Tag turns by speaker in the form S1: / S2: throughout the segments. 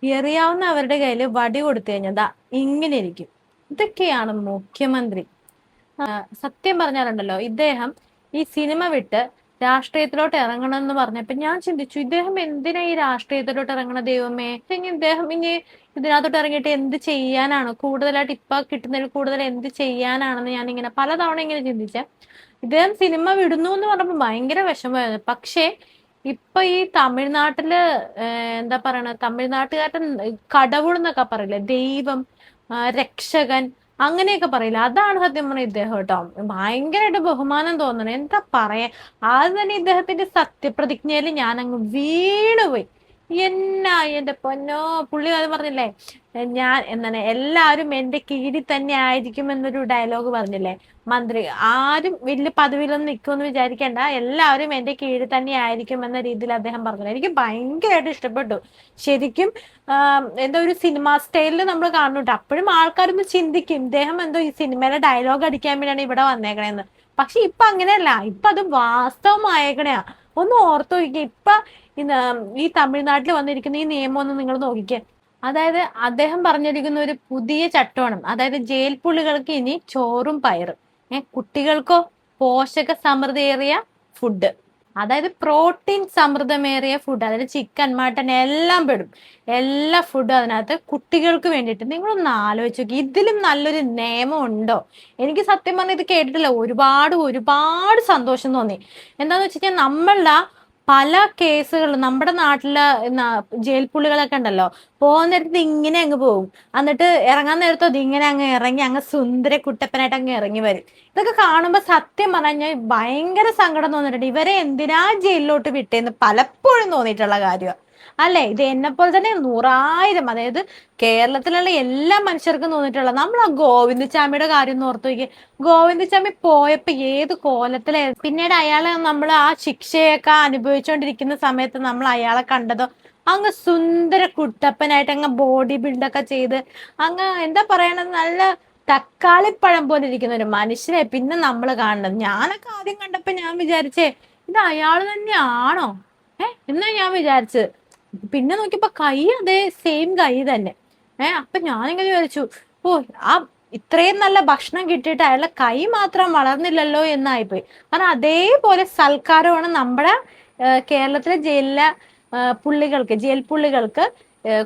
S1: എറിയാവുന്ന അവരുടെ കയ്യിൽ വടി കൊടുത്തു കഴിഞ്ഞാൽ ദാ ഇങ്ങനെ ഇരിക്കും. ഇതൊക്കെയാണ് മുഖ്യമന്ത്രി. സത്യം പറഞ്ഞാലുണ്ടല്ലോ, ഇദ്ദേഹം ഈ സിനിമ വിട്ട് രാഷ്ട്രീയത്തിലോട്ട് ഇറങ്ങണം എന്ന് പറഞ്ഞപ്പോ ഞാൻ ചിന്തിച്ചു, ഇദ്ദേഹം എന്തിനാ ഈ രാഷ്ട്രീയത്തിലോട്ട് ഇറങ്ങണ ദൈവമേ? ഇദ്ദേഹം ഇനി ഇതിനകത്തോട്ട് ഇറങ്ങിയിട്ട് എന്ത് ചെയ്യാനാണ്? കൂടുതലായിട്ട് ഇപ്പൊ കിട്ടുന്നതിൽ കൂടുതൽ എന്ത് ചെയ്യാനാണെന്ന് ഞാൻ ഇങ്ങനെ പലതവണ ഇങ്ങനെ ചിന്തിച്ചേ. ഇദ്ദേഹം സിനിമ വിടുന്നു എന്ന് പറഞ്ഞപ്പോ ഭയങ്കര വിഷമമായിരുന്നു. പക്ഷേ ഇപ്പൊ ഈ തമിഴ്നാട്ടില് എന്താ പറയണ, തമിഴ്നാട്ടുകാരുടെ കടവുൾ എന്നൊക്കെ പറയില്ലേ, ദൈവം, രക്ഷകൻ, അങ്ങനെയൊക്കെ പറയില്ല. അതാണ് സത്യം പറഞ്ഞ ഇദ്ദേഹം കേട്ടോ. ഭയങ്കരമായിട്ട് ബഹുമാനം തോന്നണം. എന്താ പറയാ, ആദ്യം തന്നെ ഇദ്ദേഹത്തിന്റെ സത്യപ്രതിജ്ഞയില് ഞാൻ അങ്ങ് വീണുപോയി. എന്നാ എന്റെ പൊന്നോ, പുള്ളി അത് പറഞ്ഞില്ലേ, ഞാൻ എന്താണ് എല്ലാവരും എന്റെ കീഴിൽ തന്നെ ആയിരിക്കും എന്നൊരു ഡയലോഗ് പറഞ്ഞില്ലേ മന്ത്രി. ആരും വലിയ പദവിയിലൊന്നും നിൽക്കുമെന്ന് വിചാരിക്കേണ്ട, എല്ലാവരും എന്റെ കീഴിൽ തന്നെ ആയിരിക്കും എന്ന രീതിയിൽ അദ്ദേഹം പറഞ്ഞു. എനിക്ക് ഭയങ്കരമായിട്ട് ഇഷ്ടപ്പെട്ടു ശരിക്കും. എന്തോ ഒരു സിനിമ സ്റ്റൈലിൽ നമ്മൾ കാണുന്നുണ്ട്. അപ്പോഴും ആൾക്കാരൊന്ന് ചിന്തിക്കും, ഇദ്ദേഹം എന്തോ ഈ സിനിമയിലെ ഡയലോഗ് അടിക്കാൻ വേണ്ടിയാണ് ഇവിടെ വന്നേക്കണേന്ന്. പക്ഷെ ഇപ്പൊ അങ്ങനെയല്ല, ഇപ്പൊ അത് വാസ്തവമായേക്കണയാ. ഒന്ന് ഓർത്തു നോക്കിക്കേ. ഇപ്പൊ ഈ തമിഴ്നാട്ടിൽ വന്നിരിക്കുന്ന ഈ നിയമം ഒന്ന് നിങ്ങൾ നോക്കിക്കേ. അതായത് അദ്ദേഹം പറഞ്ഞിരിക്കുന്ന ഒരു പുതിയ ചട്ടമാണ്. അതായത് ജയിൽ പുള്ളികൾക്ക് ഇനി ചോറും പയറും, കുട്ടികൾക്കോ പോഷക സമൃദ്ധേറിയ ഫുഡ്, അതായത് പ്രോട്ടീൻ സമൃദ്ധമേറിയ ഫുഡ്, അതായത് ചിക്കൻ, മട്ടൻ എല്ലാം പെടും. എല്ലാ ഫുഡും അതിനകത്ത് കുട്ടികൾക്ക് വേണ്ടിയിട്ട്. നിങ്ങളൊന്ന് ആലോചിച്ച് നോക്കി, ഇതിലും നല്ലൊരു നിയമം ഉണ്ടോ? എനിക്ക് സത്യം പറഞ്ഞാൽ ഇത് കേട്ടിട്ടില്ല. ഒരുപാട് ഒരുപാട് സന്തോഷം തോന്നി. എന്താന്ന് വെച്ച് കഴിഞ്ഞാൽ നമ്മളുടെ പല കേസുകളും നമ്മുടെ നാട്ടിലെ ജയിൽ പുള്ളികളൊക്കെ ഉണ്ടല്ലോ, പോകുന്ന നേരത്ത് ഇങ്ങനെ അങ്ങ് പോകും. എന്നിട്ട് ഇറങ്ങാൻ നേരത്ത് അത് ഇങ്ങനെ അങ്ങ് ഇറങ്ങി അങ്ങ് സുന്ദര കുട്ടപ്പനായിട്ട് അങ്ങ് ഇറങ്ങി വരും. ഇതൊക്കെ കാണുമ്പോ സത്യം പറഞ്ഞാൽ ഭയങ്കര സങ്കടം തോന്നിയിട്ടുണ്ട്. ഇവരെ എന്തിനാ ജയിലിലോട്ട് വിട്ടേന്ന് പലപ്പോഴും തോന്നിയിട്ടുള്ള കാര്യമാണ്. അല്ലെ, ഇത് എന്നെ പോലെ തന്നെ നൂറായിരം, അതായത് കേരളത്തിലുള്ള എല്ലാ മനുഷ്യർക്കും തോന്നിയിട്ടുള്ള. നമ്മൾ ആ ഗോവിന്ദചാമിയുടെ കാര്യം ഒന്ന് ഓർത്തു നോക്കി. ഗോവിന്ദചാമി പോയപ്പോ ഏത് കോലത്തിലായിരുന്നു. പിന്നീട് അയാളെ നമ്മൾ ആ ശിക്ഷയൊക്കെ അനുഭവിച്ചുകൊണ്ടിരിക്കുന്ന സമയത്ത് നമ്മൾ അയാളെ കണ്ടതോ അങ്ങ് സുന്ദര കുട്ടപ്പനായിട്ട് അങ്ങ് ബോഡി ബിൽഡൊക്കെ ചെയ്ത് അങ്ങ് എന്താ പറയണത്, നല്ല തക്കാളിപ്പഴം പോലെ ഇരിക്കുന്ന ഒരു മനുഷ്യനെ പിന്നെ നമ്മൾ കാണുന്നത്. ഞാനൊക്കെ ആദ്യം കണ്ടപ്പോ ഞാൻ വിചാരിച്ചേ, ഇത് അയാൾ തന്നെയാണോ എന്നാ ഞാൻ വിചാരിച്ചത്. പിന്നെ നോക്കിയപ്പോ കൈ അതേ സെയിം കൈ തന്നെ. അപ്പൊ ഞാനിങ്ങനെ വിചാരിച്ചു, ഓ, ആ ഇത്രയും നല്ല ഭക്ഷണം കിട്ടിയിട്ട് അയാളുടെ കൈ മാത്രം വളർന്നില്ലല്ലോ എന്നായിപ്പോയി. കാരണം അതേപോലെ സൽക്കാരമാണ് നമ്മുടെ കേരളത്തിലെ ജയിലിലെ പുള്ളികൾക്ക്, ജയിൽ പുള്ളികൾക്ക്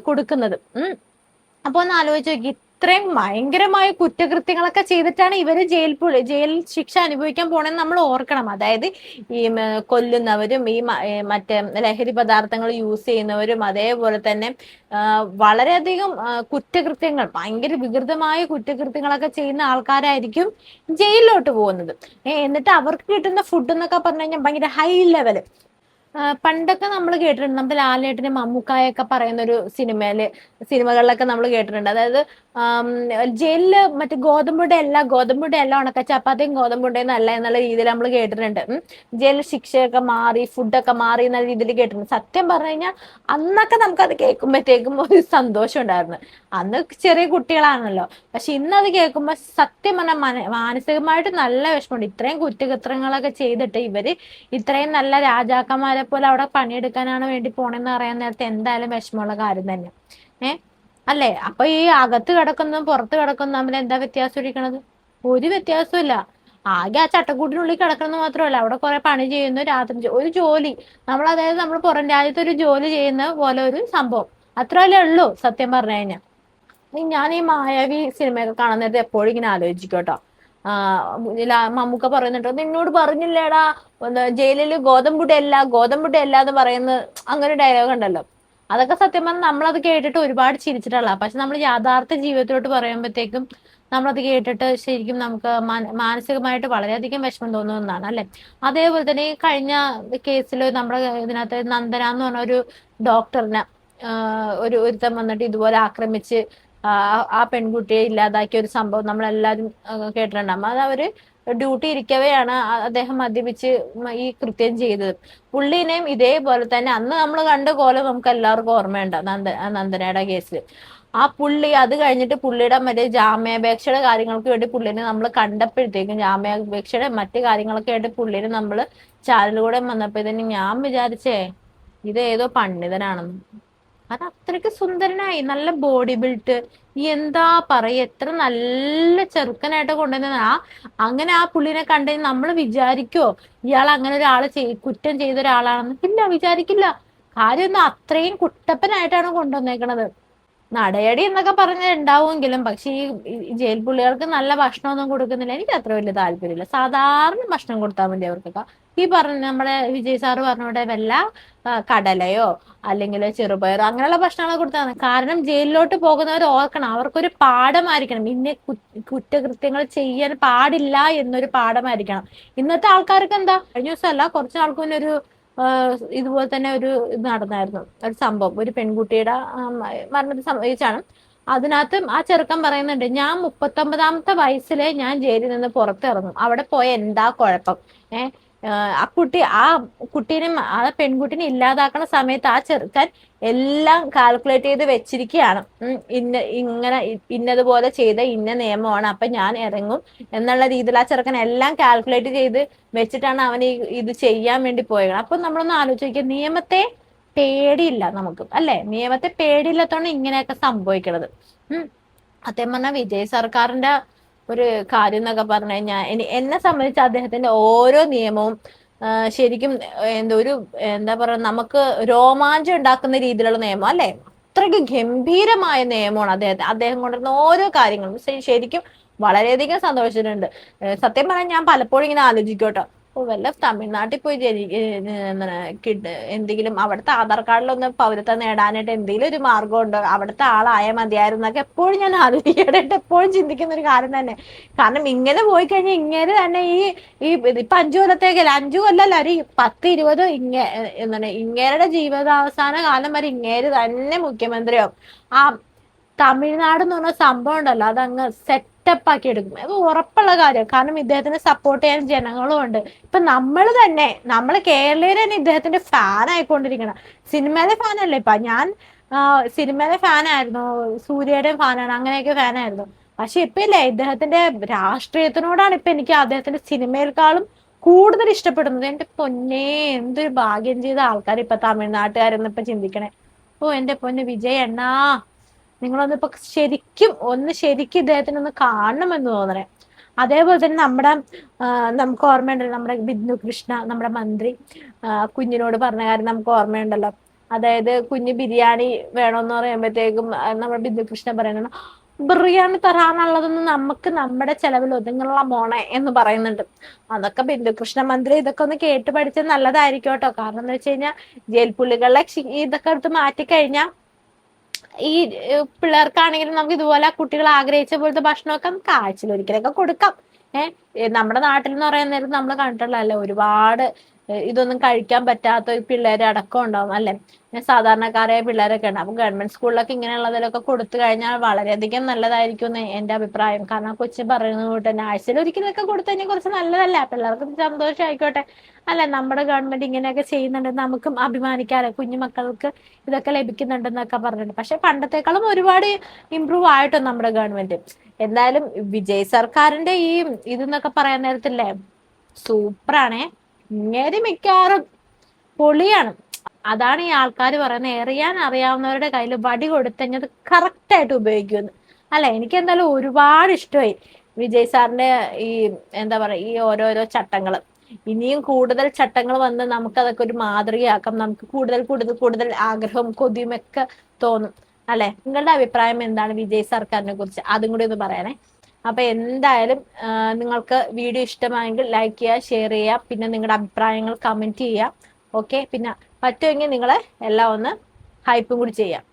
S1: കൊടുക്കുന്നത്. അപ്പൊ ഒന്ന് ആലോചിച്ച് നോക്കി, ഇത്രയും ഭയങ്കരമായ കുറ്റകൃത്യങ്ങളൊക്കെ ചെയ്തിട്ടാണ് ഇവര് ജയിൽ ശിക്ഷ അനുഭവിക്കാൻ പോണെന്ന് നമ്മൾ ഓർക്കണം. അതായത് ഈ കൊല്ലുന്നവരും ഈ മറ്റേ ലഹരി പദാർത്ഥങ്ങൾ യൂസ് ചെയ്യുന്നവരും അതേപോലെ തന്നെ വളരെയധികം കുറ്റകൃത്യങ്ങൾ, ഭയങ്കര വികൃതമായ കുറ്റകൃത്യങ്ങളൊക്കെ ചെയ്യുന്ന ആൾക്കാരായിരിക്കും ജയിലിലോട്ട് പോകുന്നത്. എന്നിട്ട് അവർക്ക് കിട്ടുന്ന ഫുഡ് എന്നൊക്കെ പറഞ്ഞു കഴിഞ്ഞാൽ ഭയങ്കര ഹൈ ലെവല്. പണ്ടൊക്കെ നമ്മൾ കേട്ടിട്ടുണ്ട്, നമ്മുടെ ലാലേട്ടനും മമ്മൂക്കായൊക്കെ പറയുന്ന ഒരു സിനിമകളിലൊക്കെ നമ്മൾ കേട്ടിട്ടുണ്ട്. അതായത് ജയിലില് മറ്റേ ഗോതമ്പുടെ അല്ല ഉണക്ക ചപ്പാത്തിയും ഗോതമ്പുണ്ടേന്നും അല്ല എന്നുള്ള രീതിയിൽ നമ്മൾ കേട്ടിട്ടുണ്ട്. ജയിൽ ശിക്ഷയൊക്കെ മാറി, ഫുഡൊക്കെ മാറി എന്നുള്ള രീതിയിൽ കേട്ടിട്ടുണ്ട്. സത്യം പറഞ്ഞു കഴിഞ്ഞാൽ അന്നൊക്കെ നമുക്കത് കേൾക്കുമ്പോഴത്തേക്കും ഒരു സന്തോഷം ഉണ്ടായിരുന്നു. അന്ന് ചെറിയ കുട്ടികളാണല്ലോ. പക്ഷെ ഇന്ന് അത് കേൾക്കുമ്പോൾ സത്യം പറഞ്ഞാൽ മാനസികമായിട്ട് നല്ല വിഷമമുണ്ട്. ഇത്രയും കുറ്റകൃത്യങ്ങളൊക്കെ ചെയ്തിട്ട് ഇവര് ഇത്രയും നല്ല രാജാക്കന്മാരെ പോലെ അവിടെ പണിയെടുക്കാനാണ് വേണ്ടി പോണെന്ന് പറയാൻ നേരത്തെ എന്തായാലും വിഷമമുള്ള കാര്യം തന്നെ. അല്ലേ? അപ്പൊ ഈ അകത്ത് കിടക്കുന്നതും പുറത്ത് കിടക്കുന്നതും തമ്മിൽ എന്താ വ്യത്യാസം ഇരിക്കണത്? ഒരു വ്യത്യാസവും ഇല്ല. ആകെ ആ ചട്ടക്കൂട്ടിനുള്ളിൽ കിടക്കുന്നത് മാത്രമല്ല, അവിടെ കുറെ പണി ചെയ്യുന്നു, രാത്രി ഒരു ജോലി, അതായത് നമ്മൾ പുറം രാജ്യത്ത് ഒരു ജോലി ചെയ്യുന്ന പോലെ ഒരു സംഭവം. അത്രയല്ലേ ഉള്ളൂ സത്യം പറഞ്ഞു കഴിഞ്ഞാൽ. ഞാൻ ഈ മായാവി സിനിമയൊക്കെ കാണാൻ നേരത്തെ എപ്പോഴും ഇങ്ങനെ ആലോചിക്കും കേട്ടോ. മമ്മൂക്ക പറയുന്നുണ്ടോ, നിന്നോട് പറഞ്ഞില്ലേടാ ജയിലില് ഗോതമ്പുടി അല്ല എന്ന് പറയുന്ന അങ്ങനെ ഡയലോഗ് ഉണ്ടല്ലോ. അതൊക്കെ സത്യം പറഞ്ഞാൽ നമ്മളത് കേട്ടിട്ട് ഒരുപാട് ചിരിച്ചിട്ടുള്ള. പക്ഷെ നമ്മൾ യാഥാർത്ഥ ജീവിതത്തിലോട്ട് പറയുമ്പോഴത്തേക്കും നമ്മളത് കേട്ടിട്ട് ശരിക്കും നമുക്ക് മാനസികമായിട്ട് വളരെയധികം വിഷമം തോന്നുന്നതാണ് അല്ലെ. അതേപോലെ തന്നെ ഈ കഴിഞ്ഞ കേസിൽ നമ്മുടെ ഇതിനകത്ത് നന്ദന എന്ന് പറഞ്ഞ ഒരു ഡോക്ടറിനെ ഒരുത്തൻ വന്നിട്ട് ഇതുപോലെ ആക്രമിച്ച് ആ പെൺകുട്ടിയെ ഇല്ലാതാക്കിയ ഒരു സംഭവം നമ്മളെല്ലാരും കേട്ടിട്ടുണ്ടാകും. അത് അവര് ഡ്യൂട്ടി ഇരിക്കവെയാണ് അദ്ദേഹം മദ്യപിച്ച് ഈ കൃത്യം ചെയ്തത്. പുള്ളീനെയും ഇതേപോലെ തന്നെ അന്ന് നമ്മൾ കണ്ട കോലം നമുക്ക് എല്ലാവർക്കും ഓർമ്മയുണ്ട് നന്ദനയുടെ കേസിൽ. ആ പുള്ളി അത് കഴിഞ്ഞിട്ട് പുള്ളിയുടെ മറ്റേ ജാമ്യാപേക്ഷയുടെ കാര്യങ്ങൾക്ക് വേണ്ടി പുള്ളിനെ നമ്മൾ കണ്ടപ്പോഴത്തേക്കും, ജാമ്യാപേക്ഷയുടെ മറ്റു കാര്യങ്ങളൊക്കെ ആയിട്ട് പുള്ളിനെ നമ്മൾ ചാനലിലൂടെ വന്നപ്പോഴത്തേനും ഞാൻ വിചാരിച്ചേ ഇത് ഏതോ പണ്ഡിതനാണെന്ന്. അത് അത്രയ്ക്ക് സുന്ദരനായി, നല്ല ബോഡി ബിൽറ്റ്, എന്താ പറയാ, എത്ര നല്ല ചെറുക്കനായിട്ട് കൊണ്ടുവന്നത്. അങ്ങനെ ആ പുള്ളിനെ കണ്ടുകഴിഞ്ഞാൽ നമ്മൾ വിചാരിക്കോ ഇയാൾ അങ്ങനെ ഒരാള് കുറ്റം ചെയ്ത ഒരാളാണെന്ന്? ഇല്ല, വിചാരിക്കില്ല. കാര്യം ഒന്നും, അത്രയും കുട്ടപ്പനായിട്ടാണ് കൊണ്ടുവന്നേക്കണത്. നടയടി എന്നൊക്കെ പറഞ്ഞ് ഉണ്ടാവുമെങ്കിലും, പക്ഷെ ഈ ജയിൽ പുള്ളികൾക്ക് നല്ല ഭക്ഷണമൊന്നും കൊടുക്കുന്നില്ല. എനിക്ക് അത്ര വലിയ താല്പര്യമില്ല. സാധാരണ ഭക്ഷണം കൊടുത്താൽ മതി അവർക്കൊക്കെ. ഈ പറഞ്ഞ നമ്മുടെ വിജയ് സാറ് പറഞ്ഞോടെ വല്ല കടലയോ അല്ലെങ്കിൽ ചെറുപയറോ അങ്ങനെയുള്ള ഭക്ഷണങ്ങൾ കൊടുത്താൽ മതി. കാരണം ജയിലിലോട്ട് പോകുന്നവർ ഓർക്കണം, അവർക്കൊരു പാഠമായിരിക്കണം, ഇന്ന കുറ്റകൃത്യങ്ങൾ ചെയ്യാൻ പാടില്ല എന്നൊരു പാഠമായിരിക്കണം. ഇന്നത്തെ ആൾക്കാർക്ക് എന്താ, കഴിഞ്ഞ ദിവസമല്ല കുറച്ച് നാൾക്ക് മുന്നേ ഒരു ഇതുപോലെ തന്നെ ഒരു ഇത് നടന്നായിരുന്നു, ഒരു സംഭവം, ഒരു പെൺകുട്ടിയുടെ മരണത്തെ സംബന്ധിച്ചാണ്. അതിനകത്ത് ആ ചെറുക്കൻ പറയുന്നുണ്ട്, ഞാൻ 39ാമത്തെ വയസ്സില് ഞാൻ ജയിലിൽ നിന്ന് പുറത്തിറങ്ങും, അവിടെ പോയ എന്താ കുഴപ്പം? ഏഹ് ആ കുട്ടീനെ, ആ പെൺകുട്ടീനെ ഇല്ലാതാക്കണ സമയത്ത് ആ ചെറുക്കൻ എല്ലാം കാൽക്കുലേറ്റ് ചെയ്ത് വെച്ചിരിക്കുകയാണ്. ഇങ്ങനെ ഇന്നതുപോലെ ചെയ്ത ഇന്ന നിയമമാണ്, അപ്പൊ ഞാൻ ഇറങ്ങും എന്നുള്ള രീതിയിൽ ആ ചെറുക്കൻ എല്ലാം കാൽക്കുലേറ്റ് ചെയ്ത് വെച്ചിട്ടാണ് അവൻ ഇത് ചെയ്യാൻ വേണ്ടി പോയത്. അപ്പൊ നമ്മളൊന്ന് ആലോചിക്കുക, നിയമത്തെ പേടിയില്ല നമുക്ക്, അല്ലെ? നിയമത്തെ പേടിയില്ലാത്തോണ്ട് ഇങ്ങനെയൊക്കെ സംഭവിക്കണത്. സത്യം പറഞ്ഞാൽ വിജയ് സർക്കാരിന്റെ ഒരു കാര്യം എന്നൊക്കെ പറഞ്ഞു കഴിഞ്ഞാൽ, എന്നെ സംബന്ധിച്ച് അദ്ദേഹത്തിന്റെ ഓരോ നിയമവും ശരിക്കും എന്താ പറയുക, നമുക്ക് രോമാഞ്ചം ഉണ്ടാക്കുന്ന രീതിയിലുള്ള നിയമം, അല്ലെ? അത്രയ്ക്ക് ഗംഭീരമായ നിയമമാണ് അദ്ദേഹം കൊണ്ടുവരുന്ന ഓരോ കാര്യങ്ങളും. ശരിക്കും വളരെയധികം സന്തോഷിച്ചിട്ടുണ്ട്. സത്യം പറഞ്ഞാൽ ഞാൻ പലപ്പോഴും ഇങ്ങനെ ആലോചിക്കോട്ടോ, വല്ല തമിഴ്നാട്ടിൽ പോയി എന്താണ് എന്തെങ്കിലും അവിടുത്തെ ആധാർ കാർഡിലൊന്ന് പൗരത്വം നേടാനായിട്ട് എന്തെങ്കിലും ഒരു മാർഗം ഉണ്ടോ, അവിടുത്തെ ആളായാൽ മതിയായിരുന്നൊക്കെ എപ്പോഴും ഞാൻ ആലോചിക്കാനായിട്ട് എപ്പോഴും ചിന്തിക്കുന്ന ഒരു കാര്യം തന്നെ. കാരണം ഇങ്ങനെ പോയി കഴിഞ്ഞാൽ ഇങ്ങനെ തന്നെ ഈ ഇപ്പൊ 5 കൊല്ലത്തേക്കല്ല, 5 കൊല്ലല്ല, ഒരു 10, 20 എന്താണ് ഇങ്ങേരുടെ ജീവിതാവസാന കാലം വരെ ഇങ്ങേര് തന്നെ മുഖ്യമന്ത്രിയാവും. ആ തമിഴ്നാട് എന്ന് പറഞ്ഞ സംഭവം ഉണ്ടല്ലോ, അതങ്ങ് സെറ്റപ്പ് ആക്കി എടുക്കും, അത് ഉറപ്പുള്ള കാര്യം. കാരണം ഇദ്ദേഹത്തിന് സപ്പോർട്ട് ചെയ്യാൻ ജനങ്ങളും ഉണ്ട്. ഇപ്പൊ നമ്മൾ കേരളീയർ തന്നെ ഇദ്ദേഹത്തിന്റെ ഫാൻ ആയിക്കൊണ്ടിരിക്കണം. സിനിമയിലെ ഫാനല്ലേ ഇപ്പൊ ഞാൻ, സിനിമയിലെ ഫാനായിരുന്നു, സൂര്യയുടെ ഫാനാണ്, അങ്ങനെയൊക്കെ ഫാനായിരുന്നു. പക്ഷെ ഇപ്പൊ ഇല്ലേ, ഇദ്ദേഹത്തിന്റെ രാഷ്ട്രീയത്തിനോടാണ് ഇപ്പൊ എനിക്ക് അദ്ദേഹത്തിന്റെ സിനിമയേക്കാളും കൂടുതൽ ഇഷ്ടപ്പെടുന്നത്. എന്റെ പൊന്നെ, എന്തൊരു ഭാഗ്യം ചെയ്ത ആൾക്കാർ ഇപ്പൊ തമിഴ്നാട്ടുകാരെന്ന് ഇപ്പൊ ചിന്തിക്കണേ. ഓ എന്റെ പൊന്ന് വിജയ് അണ്ണാ, നിങ്ങളൊന്ന് ഇപ്പൊ ശരിക്കും ഇദ്ദേഹത്തിന് ഒന്ന് കാണണമെന്ന് തോന്നണേ. അതേപോലെ തന്നെ നമുക്ക് ഓർമ്മയുണ്ടല്ലോ, നമ്മുടെ ബിന്ദു കൃഷ്ണ, നമ്മുടെ മന്ത്രി കുഞ്ഞിനോട് പറഞ്ഞ കാര്യം നമുക്ക് ഓർമ്മയുണ്ടല്ലോ. അതായത് കുഞ്ഞ് ബിരിയാണി വേണമെന്ന് പറയുമ്പോഴത്തേക്കും നമ്മുടെ ബിന്ദു കൃഷ്ണ പറയുന്നത്, ബിരിയാണി തരാനുള്ളതൊന്നും നമുക്ക് നമ്മുടെ ചെലവിൽ ഒതുങ്ങുള്ള മോണെ എന്ന് പറയുന്നുണ്ട്. അതൊക്കെ ബിന്ദുകൃഷ്ണ മന്ത്രി ഇതൊക്കെ ഒന്ന് കേട്ട് പഠിച്ചത് നല്ലതായിരിക്കും കേട്ടോ. കാരണം എന്താ വെച്ച് കഴിഞ്ഞാൽ, ജയിൽ പുള്ളികളെ ഇതൊക്കെ എടുത്ത് മാറ്റിക്കഴിഞ്ഞാൽ ഈ പിള്ളേർക്കാണെങ്കിലും നമുക്ക് ഇതുപോലെ കുട്ടികൾ ആഗ്രഹിച്ച പോലത്തെ ഭക്ഷണമൊക്കെ നമുക്ക് ആഴ്ചയിലൊരിക്കലൊക്കെ കൊടുക്കാം. നമ്മുടെ നാട്ടിൽ എന്ന് പറയുന്ന നേരം നമ്മൾ കണ്ടിട്ടുള്ളതല്ലേ, ഒരുപാട് ഇതൊന്നും കഴിക്കാൻ പറ്റാത്ത പിള്ളേരെ അടക്കം ഉണ്ടാവും, അല്ലെ? സാധാരണക്കാരായ പിള്ളേരൊക്കെ ഉണ്ട്. അപ്പൊ ഗവൺമെന്റ് സ്കൂളിലൊക്കെ ഇങ്ങനെയുള്ളതിലൊക്കെ കൊടുത്തു കഴിഞ്ഞാൽ വളരെയധികം നല്ലതായിരിക്കും എന്ന് എന്റെ അഭിപ്രായം. കാരണം കൊച്ചു പറയുന്നത് കൊണ്ട് തന്നെ ആഴ്ചയിൽ ഒരിക്കലൊക്കെ കൊടുത്തു കഴിഞ്ഞാൽ കുറച്ച് നല്ലതല്ല, പിള്ളേർക്ക് സന്തോഷം ആയിക്കോട്ടെ, അല്ലെ? നമ്മുടെ ഗവൺമെന്റ് ഇങ്ങനെയൊക്കെ ചെയ്യുന്നുണ്ടെന്ന് നമുക്കും അഭിമാനിക്കാതെ, കുഞ്ഞു മക്കൾക്ക് ഇതൊക്കെ ലഭിക്കുന്നുണ്ടെന്നൊക്കെ പറഞ്ഞിട്ടുണ്ട്. പക്ഷെ പണ്ടത്തെക്കാളും ഒരുപാട് ഇമ്പ്രൂവ് ആയിട്ടോ നമ്മുടെ ഗവൺമെന്റ്. എന്തായാലും വിജയ് സർക്കാരിന്റെ ഈ ഇതെന്നൊക്കെ പറയാൻ നേരത്തില്ലേ, സൂപ്പറാണേ. ഇങ്ങേര് മിക്കവാറും പൊളിയാണ്. അതാണ് ഈ ആൾക്കാർ പറയുന്നത്, എറിയാൻ അറിയാവുന്നവരുടെ കയ്യിൽ വടി കൊടുത്തത് കറക്റ്റ് ആയിട്ട് ഉപയോഗിക്കുമെന്ന്. അല്ല, എനിക്ക് എന്തായാലും ഒരുപാട് ഇഷ്ടമായി വിജയ് സാറിന്റെ ഈ എന്താ പറയാ, ഈ ഓരോരോ ചട്ടങ്ങൾ. ഇനിയും കൂടുതൽ ചട്ടങ്ങൾ വന്ന് നമുക്കതൊക്കെ ഒരു മാതൃകയാക്കാം. നമുക്ക് കൂടുതൽ കൂടുതൽ കൂടുതൽ ആഗ്രഹവും കൊതിയും ഒക്കെ തോന്നും, അല്ലെ? നിങ്ങളുടെ അഭിപ്രായം എന്താണ് വിജയ് സർക്കാരിനെ കുറിച്ച്? അതും കൂടി ഒന്ന് പറയാനേ. അപ്പൊ എന്തായാലും നിങ്ങൾക്ക് വീഡിയോ ഇഷ്ടമായെങ്കിൽ ലൈക്ക് ചെയ്യുക, ഷെയർ ചെയ്യുക, പിന്നെ നിങ്ങളുടെ അഭിപ്രായങ്ങൾ കമന്റ് ചെയ്യുക. ഓക്കെ, പിന്നെ പറ്റുമെങ്കിൽ നിങ്ങൾ എല്ലാം ഒന്ന് ഹൈപ്പും കൂടി ചെയ്യാം.